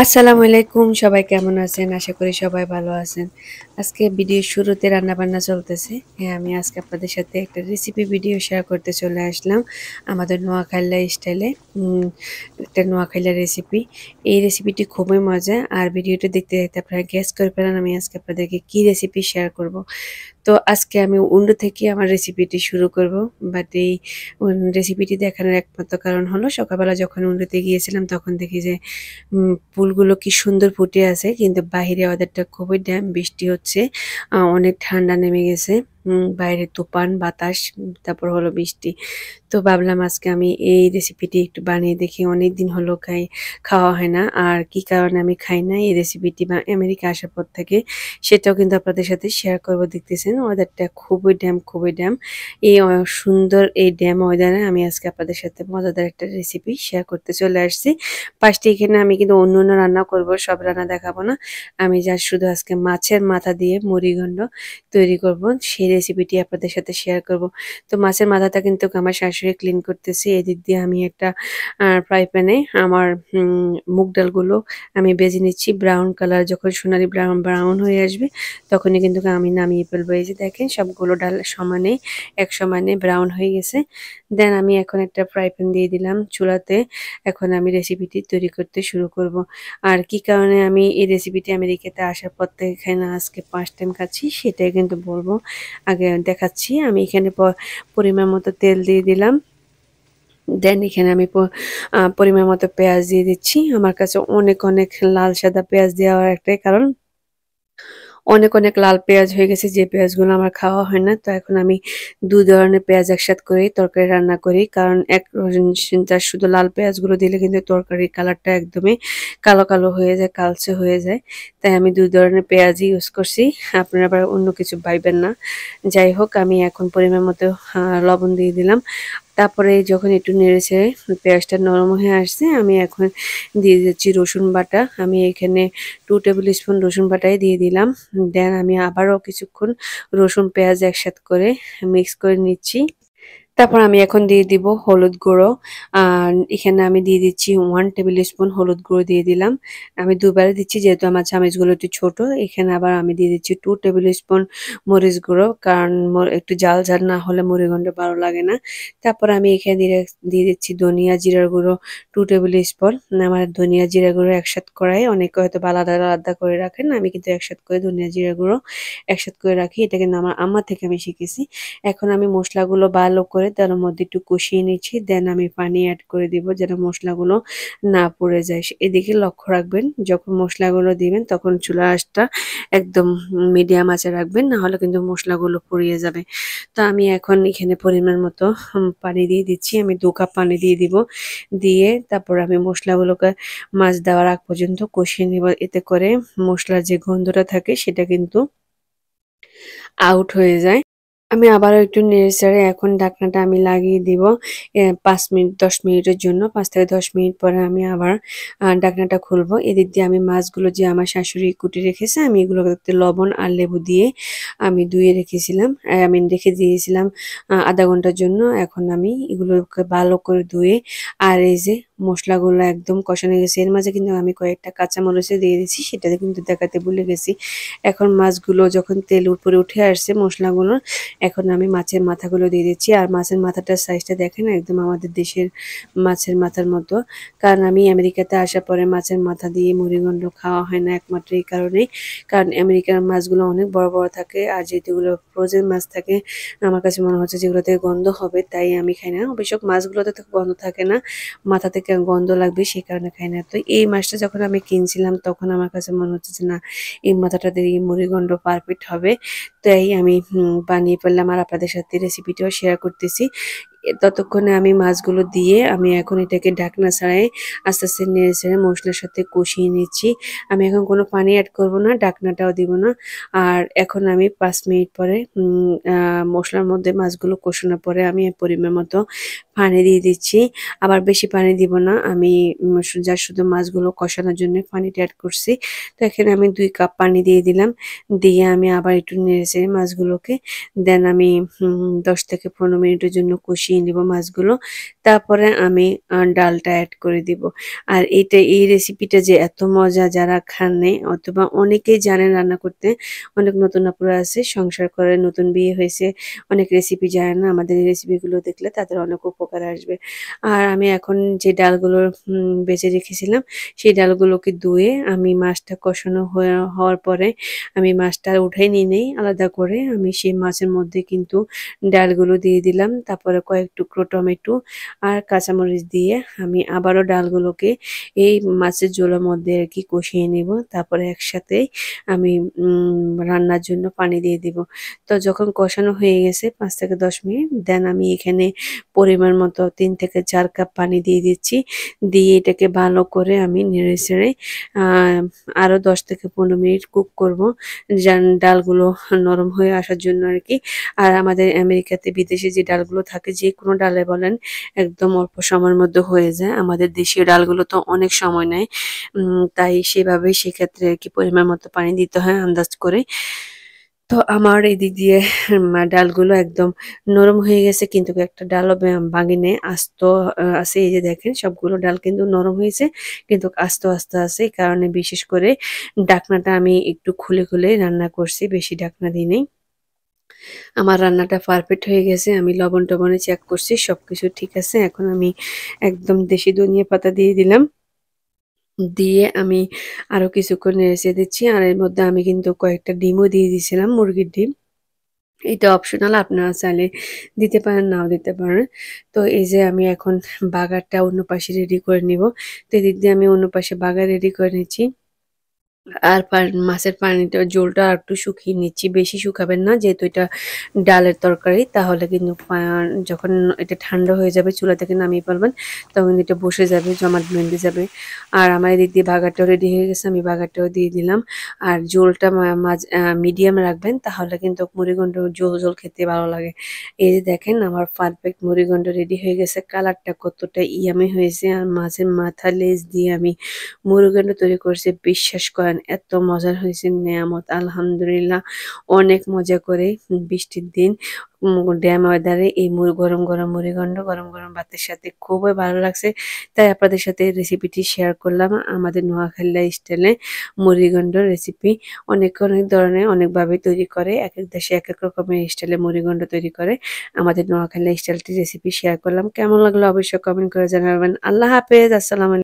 আসসালামু আলাইকুম, সবাই কেমন আছেন? আশা করি সবাই ভালো আছেন। আজকে ভিডিওর শুরুতে রান্নাবান্না চলতেছে। হ্যাঁ, আমি আজকে আপনাদের সাথে একটা রেসিপি ভিডিও শেয়ার করতে চলে আসলাম। আমাদের নোয়াখালী স্টাইলে উম একটা নোয়াখালী রেসিপি। এই রেসিপিটি খুবই মজা। আর ভিডিওটি দেখতে, দেখতে আপনারা গেস করে ফেলেন আমি আজকে আপনাদেরকে কি রেসিপি শেয়ার করব। তো আজকে আমি উন্ডো থেকে আমার রেসিপিটি শুরু করব। বাট এই রেসিপিটি দেখানোর একমাত্র কারণ হলো সকালবেলা যখন উন্ডোতে গিয়েছিলাম তখন দেখি যে ফুলগুলো কি সুন্দর ফুটে আছে, কিন্তু বাহিরে ওয়েদারটা খুবই ড্যাম, বৃষ্টি হচ্ছে। অনেক ঠান্ডা নেমে গেছে। বাইরে তুফান বাতাস, তারপর হলো বৃষ্টি। তো ভাবলাম আজকে আমি এই রেসিপিটি একটু বানিয়ে দেখি, অনেকদিন হলো খাওয়া হয় না। আর কি কারণে আমি খাই না এই রেসিপিটি বা আমেরিকা আসার পর থেকে, সেটাও কিন্তু আপনাদের সাথে শেয়ার করবো। দেখতেছেন ওয়েদারটা খুবই ড্যাম, খুবই ড্যাম। এই সুন্দর এই ড্যাম ওয়েদারে আমি আজকে আপনাদের সাথে মজাদার একটা রেসিপি শেয়ার করতে চলে আসছি। ফার্স্টে এখানে আমি কিন্তু অন্য অন্য রান্না করব, সব রান্না দেখাবো না। আমি যা শুধু আজকে মাছের মাথা দিয়ে মুড়িঘণ্ট তৈরি করব, সেই রেসিপিটি আপনাদের সাথে শেয়ার করব। তো মাছের মাথাটা কিন্তু আমার শাশুড়ি ক্লিন করতেছে। এদিক দিয়ে আমি একটা ফ্রাই প্যানে আমার মুগ ডালগুলো আমি ভেজে নিচ্ছি। ব্রাউন কালার যখন সোনালি ব্রাউন ব্রাউন হয়ে আসবে তখনই কিন্তু আমি নামিয়ে ফেলবো। এই যে দেখেন সবগুলো ডাল সমানে এক সমানে ব্রাউন হয়ে গেছে। দেন আমি এখন একটা ফ্রাই প্যান দিয়ে দিলাম চুলাতে। এখন আমি রেসিপিটি তৈরি করতে শুরু করব। আর কি কারণে আমি এই রেসিপিটি আমেরিকাতে আসার পর থেকে খাই না, আজকে ফার্স্ট টাইম খাচ্ছি সেটাই কিন্তু বলবো। আগে দেখাচ্ছি। আমি এখানে পরিমাণ মতো তেল দিয়ে দিলাম। দেন এখানে আমি পরিমাণ মতো পেঁয়াজ দিয়ে দিচ্ছি। আমার কাছে অনেক অনেক লাল সাদা পেঁয়াজ দেওয়ার একটাই কারণ, অনেক অনেক লাল পেঁয়াজ হয়ে গেছে যে পেঁয়াজগুলো আমার খাওয়া হয় না। তো এখন আমি দু ধরনের পেঁয়াজ একসাথ করে তরকারি রান্না করি, কারণ যার শুধু লাল পেঁয়াজগুলো দিলে কিন্তু তরকারির কালারটা একদমই কালো কালো হয়ে যায়, কালচে হয়ে যায়। তাই আমি দুই ধরনের পেঁয়াজই ইউজ করছি। আপনারা আবার অন্য কিছু পাইবেন না। যাই হোক, আমি এখন পরিমাণ মতো লবণ দিয়ে দিলাম। তারপরে যখন একটু নেড়েচেড়ে পেঁয়াজটা নরম হয়ে আসছে, আমি এখন দিয়ে দিচ্ছি রসুন বাটা। আমি এখানে 2 টেবিল স্পুন রসুন বাটাই দিয়ে দিলাম। দেন আমি আবারও কিছুক্ষণ রসুন পেঁয়াজ একসাথে করে মিক্স করে নিচ্ছি। তারপর আমি এখন দিয়ে দিব হলুদ গুঁড়ো। আর এখানে আমি দিয়ে দিচ্ছি 1 টেবিল স্পুন হলুদ গুঁড়ো দিয়ে দিলাম। আমি দুবারে দিচ্ছি যেহেতু আমার চামচগুলো একটু ছোট। এখানে আবার আমি দিয়ে দিচ্ছি 2 টেবিল স্পুন মরিচ গুঁড়ো, কারণ একটু ঝাল ঝাল না হলে মুড়িঘন্ট ভালো লাগে না। তারপর আমি এখানে দিয়ে দিচ্ছি ধনিয়া জিরার গুঁড়ো 2 টেবিল স্পুন। আমার ধনিয়া জিরা গুঁড়ো একসাথে করাই, অনেকে হয়তো আলাদা আলাদা করে রাখেন, আমি কিন্তু একসাথে করে ধনিয়া জিরা গুঁড়ো একসাথে করে রাখি। এটা কিন্তু আমার আম্মা থেকে আমি শিখেছি। এখন আমি মশলাগুলো ভালো করে তার মধ্যে একটু কষিয়ে নিচ্ছি। দেন আমি পানি অ্যাড করে দিব যেন মশলাগুলো না পুড়ে যায়। এদিকে লক্ষ্য রাখবেন, যখন মশলাগুলো দিবেন তখন চুলা আঁচটা একদম মিডিয়াম আঁচে রাখবেন, না হলে কিন্তু মশলাগুলো পুড়িয়ে যাবে। তো আমি এখন এখানে পরিমাণ মতো পানি দিয়ে দিচ্ছি। আমি 2 কাপ পানি দিয়ে দিব। দিয়ে তারপর আমি মশলাগুলোকে মাছ দেওয়ার আগ পর্যন্ত কষিয়ে নিব। এতে করে মশলার যে গন্ধটা থাকে সেটা কিন্তু আউট হয়ে যায়। আমি আবারও একটু নেড়েচেড়ে এখন ঢাকনাটা আমি লাগিয়ে দিব ৫ মিনিট ১০ মিনিটের জন্য। ৫ থেকে ১০ মিনিট পরে আমি আবার ঢাকনাটা খুলবো। এদিক দিয়ে আমি মাছগুলো যে আমার শাশুড়ি কুটে রেখেছে, আমি এগুলোতে লবণ আর লেবু দিয়ে আমি ধুয়ে রেখেছিলাম। আমি রেখে দিয়েছিলাম ০.৫ ঘন্টার জন্য। এখন আমি এগুলোকে ভালো করে ধুয়ে, আর এই যে মসলাগুলো একদম কষানো গেছে। এর মাঝে কিন্তু আমি কয়েকটা কাঁচামরিচও দিয়ে দিয়েছি, সেটাতে কিন্তু দেখাতে ভুলে গেছি। এখন মাছগুলো যখন তেল উপরে উঠে আসছে মসলাগুলোর, এখন আমি মাছের মাথাগুলো দিয়ে দিচ্ছি। আর মাছের মাথাটার সাইজটা দেখেন, একদম আমাদের দেশের মাছের মাথার মতো। কারণ আমি আমেরিকাতে আসার পরে মাছের মাথা দিয়ে মুড়িঘণ্ট খাওয়া হয় না, একমাত্র এই কারণেই। কারণ আমেরিকার মাছগুলো অনেক বড় বড় থাকে, আর যেহেতু এগুলো ফ্রোজেন মাছ থাকে, আমার কাছে মনে হচ্ছে যেগুলো থেকে গন্ধ হবে, তাই আমি খাই না। অবশ্য মাছগুলোতে তো গন্ধ থাকে না, মাথা থেকে গন্ধ লাগবে, সেই কারণে খাই না। তো এই মাছটা যখন আমি কিনছিলাম তখন আমার কাছে মনে হচ্ছে যে না, এই মাথাটা দিয়ে মুড়িঘণ্ট পারফেক্ট হবে। তাই আমি বানিয়ে ফেললাম আর আপনাদের সাথে রেসিপিটাও শেয়ার করতেছি। ততক্ষণে আমি মাছগুলো দিয়ে আমি এখন এটাকে ঢাকনা ছাড়াই আস্তে আস্তে নেড়ে চেড়ে মশলার সাথে কষিয়ে নিচ্ছি। আমি এখন কোনো পানি অ্যাড করব না, ঢাকনাটাও দিব না। আর এখন আমি ৫ মিনিট পরে মশলার মধ্যে মাছগুলো কষানোর পরে আমি পরিমাণ মতো পানি দিয়ে দিচ্ছি। আবার বেশি পানি দিব না, আমি যা শুধু মাছগুলো কষানোর জন্য পানিটা অ্যাড করছি। তো এখানে আমি ২ কাপ পানি দিয়ে দিলাম। দিয়ে আমি আবার একটু নেড়েচেড়ে মাছগুলোকে দেন আমি ১০ থেকে ১৫ মিনিটের জন্য কষিয়ে কষিয়ে নিব মাছগুলো। তারপরে আমি ডালটা এড করে দিব। আর এই রেসিপিটা যে এত মজা, যারা খান নাই অথবা অনেকেই জানেন রান্না করতে, অনেক নতুন আপুরা আছে সংসার করে, নতুন বিয়ে হয়েছে, অনেক রেসিপি জানে না। আমাদের এই রেসিপিগুলো দেখলে তাদের অনেক উপকার আসবে। আর আমি এখন যে ডালগুলো বেঁচে রেখেছিলাম, সেই ডালগুলোকে ধুয়ে আমি মাছটা কষানো হওয়ার পরে আমি মাছটা উঠাই নিয়ে নেই আলাদা করে। আমি সেই মাছের মধ্যে কিন্তু ডালগুলো দিয়ে দিলাম। তারপরে কয়েক টুকরো টমেটো আর কাঁচামরিচ দিয়ে আমি আবারও ডালগুলোকে এই মাছের ঝোলের মধ্যে আর কি কষিয়ে নিব। তারপরে একসাথেই আমি রান্নার জন্য পানি দিয়ে দিব। তো যখন কষানো হয়ে গেছে ৫ থেকে ১০ মিনিট, দেন আমি এখানে পরিমাণ মতো ৩ থেকে ৪ কাপ পানি দিয়ে দিচ্ছি। দিয়ে এটাকে ভালো করে আমি নেড়ে-চেড়ে আ আরো ১০ থেকে ১৫ মিনিট কুক করব। ডালগুলো নরম হয়ে আসার জন্য আরকি। আর আমাদের আমেরিকাতে বিদেশে যে ডালগুলো থাকে, যেকোনো ডালে বলেন, একদম অল্প সময়ের মধ্যে হয়ে যায়। আমাদের দেশীয় ডালগুলো তো অনেক সময় নেয়। তাই সেভাবেই সেক্ষেত্রে আরকি পরিমাণ মতো পানি দিতে হয় আন্দাজ করে। তো আমার এদিক দিয়ে ডালগুলো একদম নরম হয়ে গেছে, কিন্তু একটা ডালও ভাঙি নাই। আস্ত আছে। এই যে দেখেন সবগুলো ডাল কিন্তু নরম হয়েছে, কিন্তু আস্ত আছে। এই কারণে বিশেষ করে ঢাকনাটা আমি একটু খুলে রান্না করছি, বেশি ঢাকনা দিই নাই। আমার রান্নাটা পারফেক্ট হয়ে গেছে। আমি লবণ-টবণে চেক করছি, সবকিছু ঠিক আছে। এখন আমি একদম দেশি ধনিয়া পাতা দিয়ে দিলাম। দিয়ে আমি আরো কিছুক্ষণ নেড়ে-চেড়ে দিচ্ছি। আর এর মধ্যে আমি কিন্তু কয়েকটা ডিমও দিয়ে দিয়েছিলাম, মুরগির ডিম। এটা অপশনাল, আপনারা চাইলে দিতে পারেন, নাও দিতে পারেন। তো এই যে আমি এখন বাগারটা অন্য পাশে রেডি করে নিব। তো এদিক দিয়ে আমি অন্য পাশে বাগার রেডি করে নিচ্ছি। আর মাছের পানিটা, ঝোলটা আরেকটু শুকিয়ে নিচ্ছি। বেশি শুকাবেন না, যেহেতু এটা ডালের তরকারি। তাহলে কিন্তু যখন এটা ঠান্ডা হয়ে যাবে, চুলা থেকে নামিয়ে ফেলবেন, তখন এটা বসে যাবে, জমাট বেঁধে যাবে। আর আমার এদিক দিয়ে বাগারটাও রেডি হয়ে গেছে, আমি বাগারটাও দিয়ে দিলাম। আর ঝোলটা মিডিয়াম রাখবেন, তাহলে কিন্তু মুড়িঘণ্ট ঝোল খেতে ভালো লাগে। এই যে দেখেন আমার পারফেক্ট মুড়িঘণ্ট রেডি হয়ে গেছে। কালারটা কতটা ইয়ামি হয়েছে। আর মাছের মাথা, লেজ দিয়ে আমি মুরুগানটা তৈরি করছি। বিশ্বাস করেন এত মজার হয়েছে, নেয়ামত আলহামদুলিল্লাহ। অনেক মজা করে বৃষ্টির দিন ড্যাম ওয়েদারে এই গরম মুড়িঘণ্ট গরম ভাতের সাথে খুবই ভালো লাগছে। তাই আপনাদের সাথে রেসিপিটি শেয়ার করলাম। আমাদের নোয়াখালী স্টাইলে মুড়িঘণ্ট রেসিপি অনেক ধরনের অনেকভাবে তৈরি করে। একেক দেশে একেক রকমের স্টাইলে মুড়িঘণ্ট তৈরি করে। আমাদের নোয়াখালী স্টাইলটি রেসিপি শেয়ার করলাম। কেমন লাগলো অবশ্যই কমেন্ট করে জানাবেন। আল্লাহ হাফেজ। আসসালামু আলাইকুম।